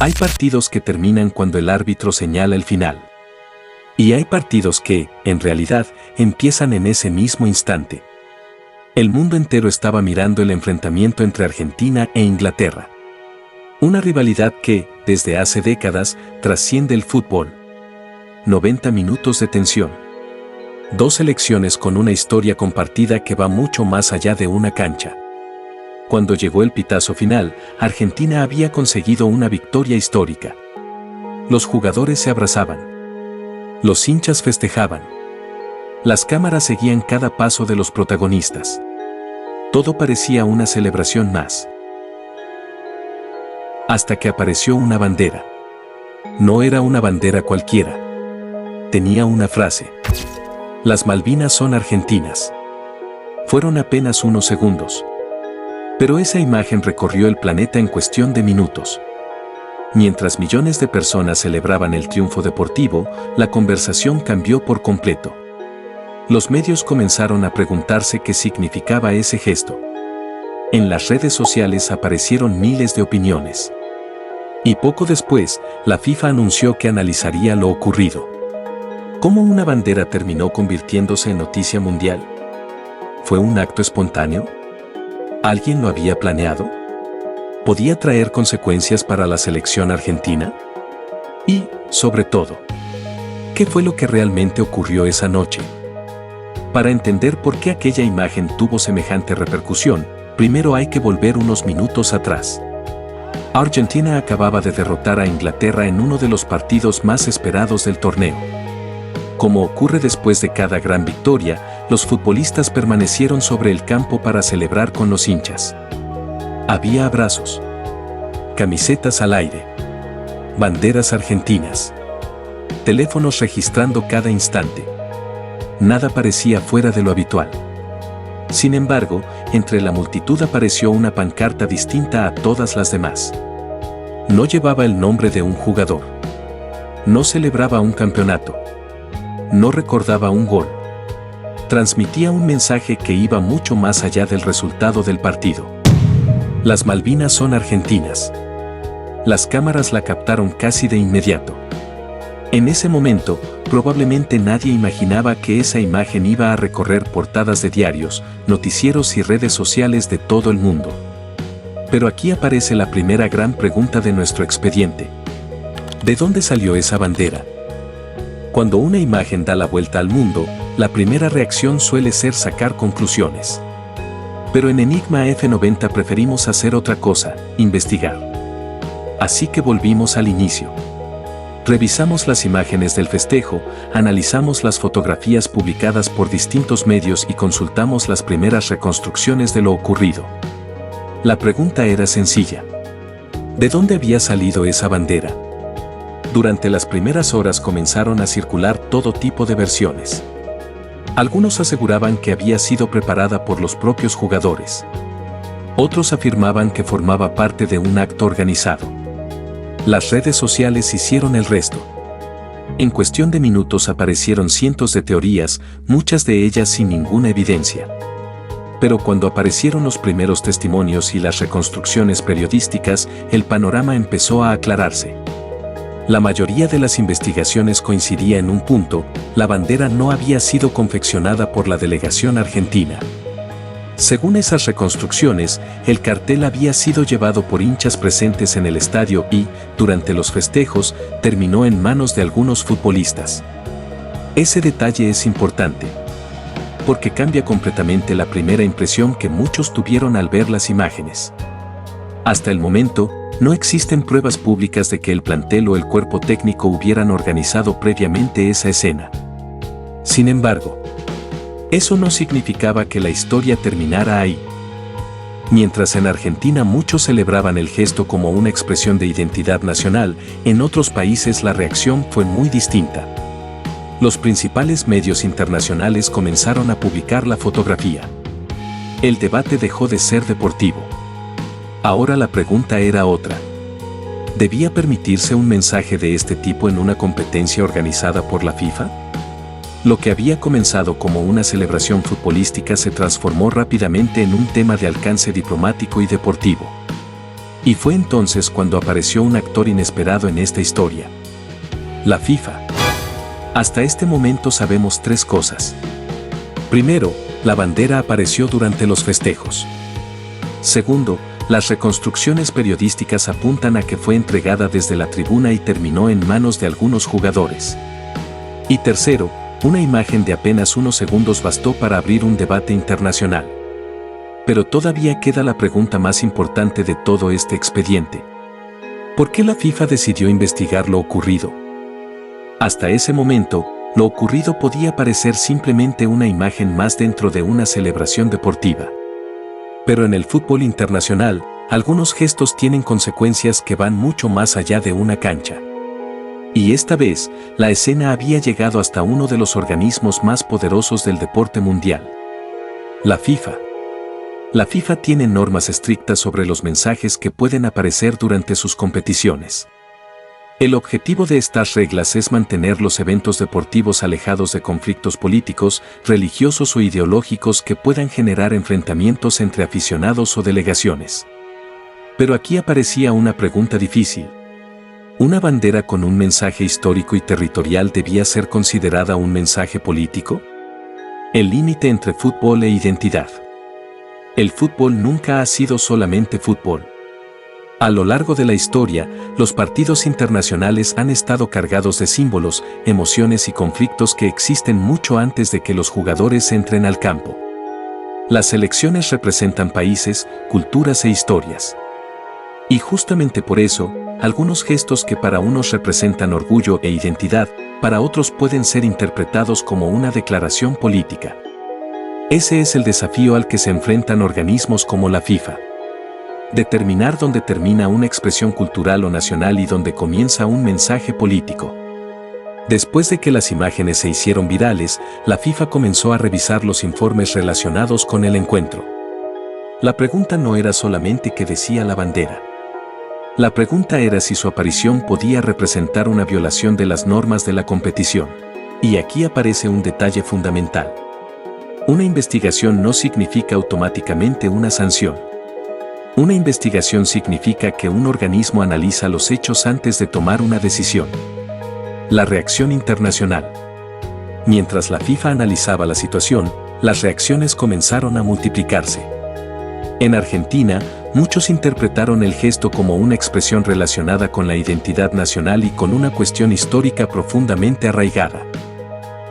Hay partidos que terminan cuando el árbitro señala el final. Y hay partidos que, en realidad, empiezan en ese mismo instante. El mundo entero estaba mirando el enfrentamiento entre Argentina e Inglaterra. Una rivalidad que, desde hace décadas, trasciende el fútbol. 90 minutos de tensión. Dos selecciones con una historia compartida que va mucho más allá de una cancha. Cuando llegó el pitazo final, Argentina había conseguido una victoria histórica. Los jugadores se abrazaban. Los hinchas festejaban. Las cámaras seguían cada paso de los protagonistas. Todo parecía una celebración más. Hasta que apareció una bandera. No era una bandera cualquiera. Tenía una frase. Las Malvinas son argentinas. Fueron apenas unos segundos. Pero esa imagen recorrió el planeta en cuestión de minutos. Mientras millones de personas celebraban el triunfo deportivo, la conversación cambió por completo. Los medios comenzaron a preguntarse qué significaba ese gesto. En las redes sociales aparecieron miles de opiniones. Y poco después, la FIFA anunció que analizaría lo ocurrido. ¿Cómo una bandera terminó convirtiéndose en noticia mundial? ¿Fue un acto espontáneo? ¿Alguien lo había planeado? ¿Podía traer consecuencias para la selección argentina? Y, sobre todo, ¿qué fue lo que realmente ocurrió esa noche? Para entender por qué aquella imagen tuvo semejante repercusión, primero hay que volver unos minutos atrás. Argentina acababa de derrotar a Inglaterra en uno de los partidos más esperados del torneo. Como ocurre después de cada gran victoria, los futbolistas permanecieron sobre el campo para celebrar con los hinchas. Había abrazos, camisetas al aire, banderas argentinas, teléfonos registrando cada instante. Nada parecía fuera de lo habitual. Sin embargo, entre la multitud apareció una pancarta distinta a todas las demás. No llevaba el nombre de un jugador. No celebraba un campeonato. No recordaba un gol. Transmitía un mensaje que iba mucho más allá del resultado del partido. Las Malvinas son argentinas. Las cámaras la captaron casi de inmediato. En ese momento, probablemente nadie imaginaba que esa imagen iba a recorrer portadas de diarios, noticieros y redes sociales de todo el mundo. Pero aquí aparece la primera gran pregunta de nuestro expediente. ¿De dónde salió esa bandera? Cuando una imagen da la vuelta al mundo, la primera reacción suele ser sacar conclusiones. Pero en Enigma F90 preferimos hacer otra cosa, investigar. Así que volvimos al inicio. Revisamos las imágenes del festejo, analizamos las fotografías publicadas por distintos medios y consultamos las primeras reconstrucciones de lo ocurrido. La pregunta era sencilla. ¿De dónde había salido esa bandera? Durante las primeras horas comenzaron a circular todo tipo de versiones. Algunos aseguraban que había sido preparada por los propios jugadores. Otros afirmaban que formaba parte de un acto organizado. Las redes sociales hicieron el resto. En cuestión de minutos aparecieron cientos de teorías, muchas de ellas sin ninguna evidencia. Pero cuando aparecieron los primeros testimonios y las reconstrucciones periodísticas, el panorama empezó a aclararse. La mayoría de las investigaciones coincidía en un punto: la bandera no había sido confeccionada por la delegación argentina. Según esas reconstrucciones, el cartel había sido llevado por hinchas presentes en el estadio y, durante los festejos, terminó en manos de algunos futbolistas. Ese detalle es importante, porque cambia completamente la primera impresión que muchos tuvieron al ver las imágenes. Hasta el momento, no existen pruebas públicas de que el plantel o el cuerpo técnico hubieran organizado previamente esa escena. Sin embargo, eso no significaba que la historia terminara ahí. Mientras en Argentina muchos celebraban el gesto como una expresión de identidad nacional, en otros países la reacción fue muy distinta. Los principales medios internacionales comenzaron a publicar la fotografía. El debate dejó de ser deportivo. Ahora la pregunta era otra. ¿Debía permitirse un mensaje de este tipo en una competencia organizada por la FIFA? Lo que había comenzado como una celebración futbolística se transformó rápidamente en un tema de alcance diplomático y deportivo. Y fue entonces cuando apareció un actor inesperado en esta historia: la FIFA. Hasta este momento sabemos tres cosas. Primero, la bandera apareció durante los festejos. Segundo, las reconstrucciones periodísticas apuntan a que fue entregada desde la tribuna y terminó en manos de algunos jugadores. Y tercero, una imagen de apenas unos segundos bastó para abrir un debate internacional. Pero todavía queda la pregunta más importante de todo este expediente: ¿por qué la FIFA decidió investigar lo ocurrido? Hasta ese momento, lo ocurrido podía parecer simplemente una imagen más dentro de una celebración deportiva. Pero en el fútbol internacional, algunos gestos tienen consecuencias que van mucho más allá de una cancha. Y esta vez, la escena había llegado hasta uno de los organismos más poderosos del deporte mundial: la FIFA. La FIFA tiene normas estrictas sobre los mensajes que pueden aparecer durante sus competiciones. El objetivo de estas reglas es mantener los eventos deportivos alejados de conflictos políticos, religiosos o ideológicos que puedan generar enfrentamientos entre aficionados o delegaciones. Pero aquí aparecía una pregunta difícil. ¿Una bandera con un mensaje histórico y territorial debía ser considerada un mensaje político? El límite entre fútbol e identidad. El fútbol nunca ha sido solamente fútbol. A lo largo de la historia, los partidos internacionales han estado cargados de símbolos, emociones y conflictos que existen mucho antes de que los jugadores entren al campo. Las selecciones representan países, culturas e historias. Y justamente por eso, algunos gestos que para unos representan orgullo e identidad, para otros pueden ser interpretados como una declaración política. Ese es el desafío al que se enfrentan organismos como la FIFA. Determinar dónde termina una expresión cultural o nacional y dónde comienza un mensaje político. Después de que las imágenes se hicieron virales, la FIFA comenzó a revisar los informes relacionados con el encuentro. La pregunta no era solamente qué decía la bandera. La pregunta era si su aparición podía representar una violación de las normas de la competición. Y aquí aparece un detalle fundamental. Una investigación no significa automáticamente una sanción. Una investigación significa que un organismo analiza los hechos antes de tomar una decisión. La reacción internacional. Mientras la FIFA analizaba la situación, las reacciones comenzaron a multiplicarse. En Argentina, muchos interpretaron el gesto como una expresión relacionada con la identidad nacional y con una cuestión histórica profundamente arraigada.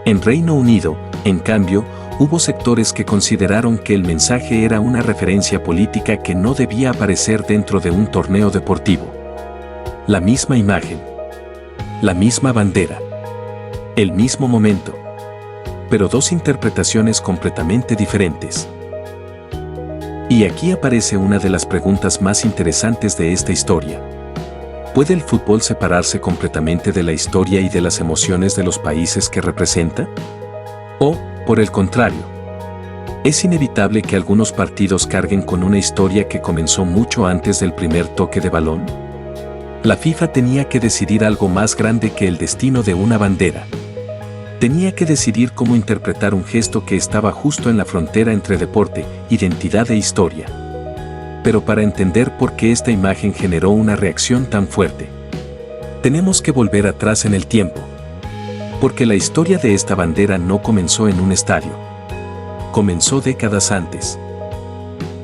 En Reino Unido, en cambio, hubo sectores que consideraron que el mensaje era una referencia política que no debía aparecer dentro de un torneo deportivo. La misma imagen. La misma bandera. El mismo momento. Pero dos interpretaciones completamente diferentes. Y aquí aparece una de las preguntas más interesantes de esta historia. ¿Puede el fútbol separarse completamente de la historia y de las emociones de los países que representa? ¿O, por el contrario, es inevitable que algunos partidos carguen con una historia que comenzó mucho antes del primer toque de balón? La FIFA tenía que decidir algo más grande que el destino de una bandera. Tenía que decidir cómo interpretar un gesto que estaba justo en la frontera entre deporte, identidad e historia. Pero para entender por qué esta imagen generó una reacción tan fuerte, tenemos que volver atrás en el tiempo. Porque la historia de esta bandera no comenzó en un estadio. Comenzó décadas antes.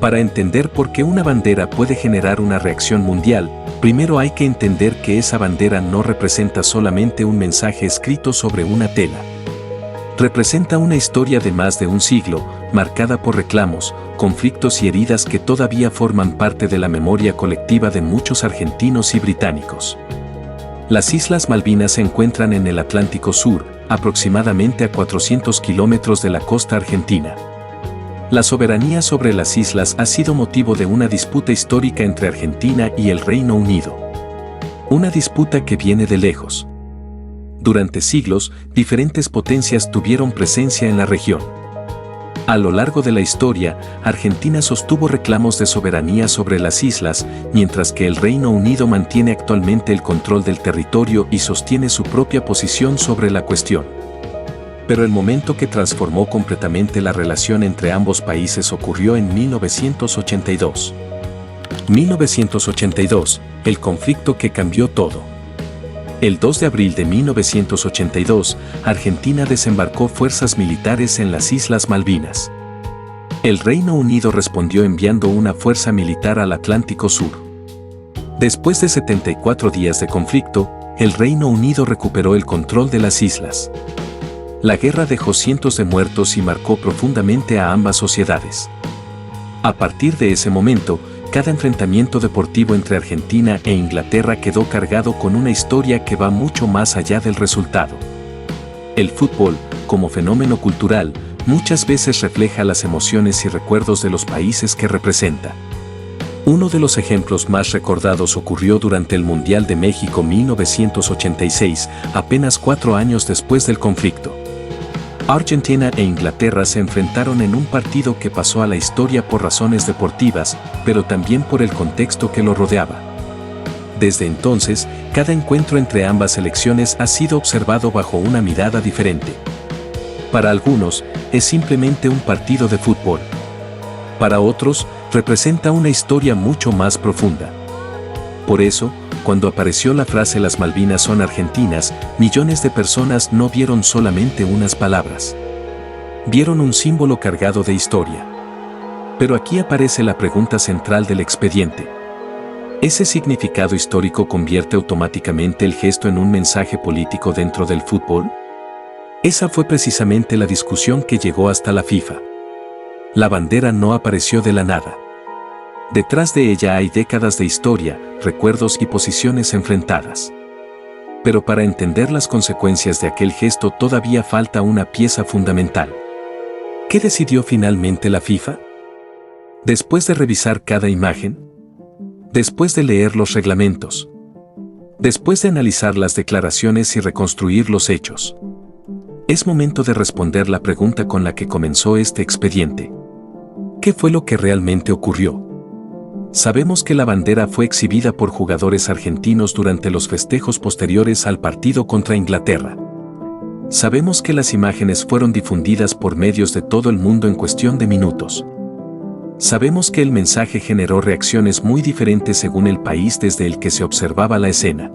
Para entender por qué una bandera puede generar una reacción mundial, primero hay que entender que esa bandera no representa solamente un mensaje escrito sobre una tela. Representa una historia de más de un siglo, marcada por reclamos, conflictos y heridas que todavía forman parte de la memoria colectiva de muchos argentinos y británicos. Las Islas Malvinas se encuentran en el Atlántico Sur, aproximadamente a 400 kilómetros de la costa argentina. La soberanía sobre las islas ha sido motivo de una disputa histórica entre Argentina y el Reino Unido. Una disputa que viene de lejos. Durante siglos, diferentes potencias tuvieron presencia en la región. A lo largo de la historia, Argentina sostuvo reclamos de soberanía sobre las islas, mientras que el Reino Unido mantiene actualmente el control del territorio y sostiene su propia posición sobre la cuestión. Pero el momento que transformó completamente la relación entre ambos países ocurrió en 1982. 1982, el conflicto que cambió todo. El 2 de abril de 1982, Argentina desembarcó fuerzas militares en las Islas Malvinas. El Reino Unido respondió enviando una fuerza militar al Atlántico Sur. Después de 74 días de conflicto, el Reino Unido recuperó el control de las islas. La guerra dejó cientos de muertos y marcó profundamente a ambas sociedades. A partir de ese momento, cada enfrentamiento deportivo entre Argentina e Inglaterra quedó cargado con una historia que va mucho más allá del resultado. El fútbol, como fenómeno cultural, muchas veces refleja las emociones y recuerdos de los países que representa. Uno de los ejemplos más recordados ocurrió durante el Mundial de México 1986, apenas 4 años después del conflicto. Argentina e Inglaterra se enfrentaron en un partido que pasó a la historia por razones deportivas, pero también por el contexto que lo rodeaba. Desde entonces, cada encuentro entre ambas selecciones ha sido observado bajo una mirada diferente. Para algunos, es simplemente un partido de fútbol. Para otros, representa una historia mucho más profunda. Por eso, cuando apareció la frase "Las Malvinas son argentinas", millones de personas no vieron solamente unas palabras. Vieron un símbolo cargado de historia. Pero aquí aparece la pregunta central del expediente. ¿Ese significado histórico convierte automáticamente el gesto en un mensaje político dentro del fútbol? Esa fue precisamente la discusión que llegó hasta la FIFA. La bandera no apareció de la nada. Detrás de ella hay décadas de historia, recuerdos y posiciones enfrentadas. Pero para entender las consecuencias de aquel gesto todavía falta una pieza fundamental. ¿Qué decidió finalmente la FIFA? Después de revisar cada imagen, después de leer los reglamentos, después de analizar las declaraciones y reconstruir los hechos, es momento de responder la pregunta con la que comenzó este expediente. ¿Qué fue lo que realmente ocurrió? Sabemos que la bandera fue exhibida por jugadores argentinos durante los festejos posteriores al partido contra Inglaterra. Sabemos que las imágenes fueron difundidas por medios de todo el mundo en cuestión de minutos. Sabemos que el mensaje generó reacciones muy diferentes según el país desde el que se observaba la escena.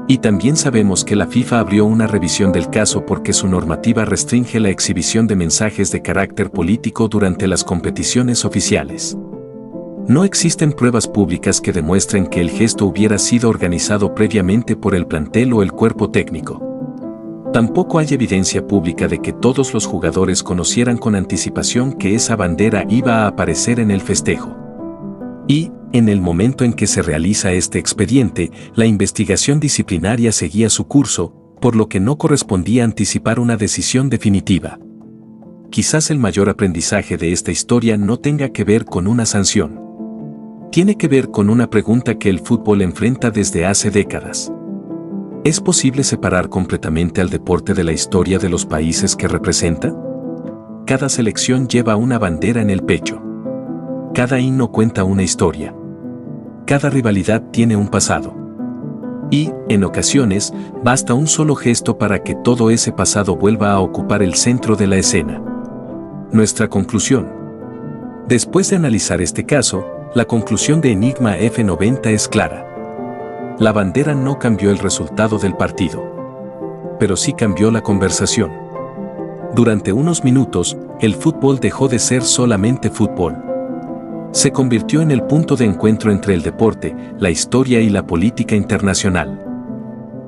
Y también sabemos que la FIFA abrió una revisión del caso porque su normativa restringe la exhibición de mensajes de carácter político durante las competiciones oficiales. No existen pruebas públicas que demuestren que el gesto hubiera sido organizado previamente por el plantel o el cuerpo técnico. Tampoco hay evidencia pública de que todos los jugadores conocieran con anticipación que esa bandera iba a aparecer en el festejo. Y, en el momento en que se realiza este expediente, la investigación disciplinaria seguía su curso, por lo que no correspondía anticipar una decisión definitiva. Quizás el mayor aprendizaje de esta historia no tenga que ver con una sanción. Tiene que ver con una pregunta que el fútbol enfrenta desde hace décadas. ¿Es posible separar completamente al deporte de la historia de los países que representa? Cada selección lleva una bandera en el pecho. Cada himno cuenta una historia. Cada rivalidad tiene un pasado. Y, en ocasiones, basta un solo gesto para que todo ese pasado vuelva a ocupar el centro de la escena. Nuestra conclusión. Después de analizar este caso, la conclusión de Enigma F90 es clara. La bandera no cambió el resultado del partido. Pero sí cambió la conversación. Durante unos minutos, el fútbol dejó de ser solamente fútbol. Se convirtió en el punto de encuentro entre el deporte, la historia y la política internacional.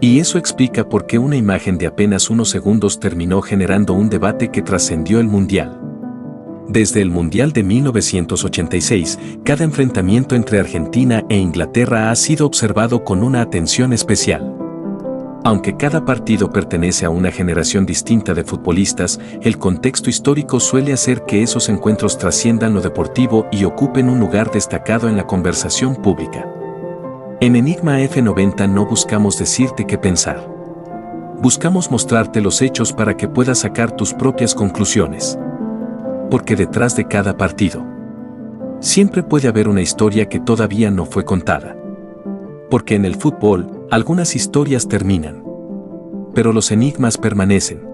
Y eso explica por qué una imagen de apenas unos segundos terminó generando un debate que trascendió el Mundial. Desde el Mundial de 1986, cada enfrentamiento entre Argentina e Inglaterra ha sido observado con una atención especial. Aunque cada partido pertenece a una generación distinta de futbolistas, el contexto histórico suele hacer que esos encuentros trasciendan lo deportivo y ocupen un lugar destacado en la conversación pública. En Enigma F90 no buscamos decirte qué pensar. Buscamos mostrarte los hechos para que puedas sacar tus propias conclusiones. Porque detrás de cada partido, siempre puede haber una historia que todavía no fue contada. Porque en el fútbol, algunas historias terminan. Pero los enigmas permanecen.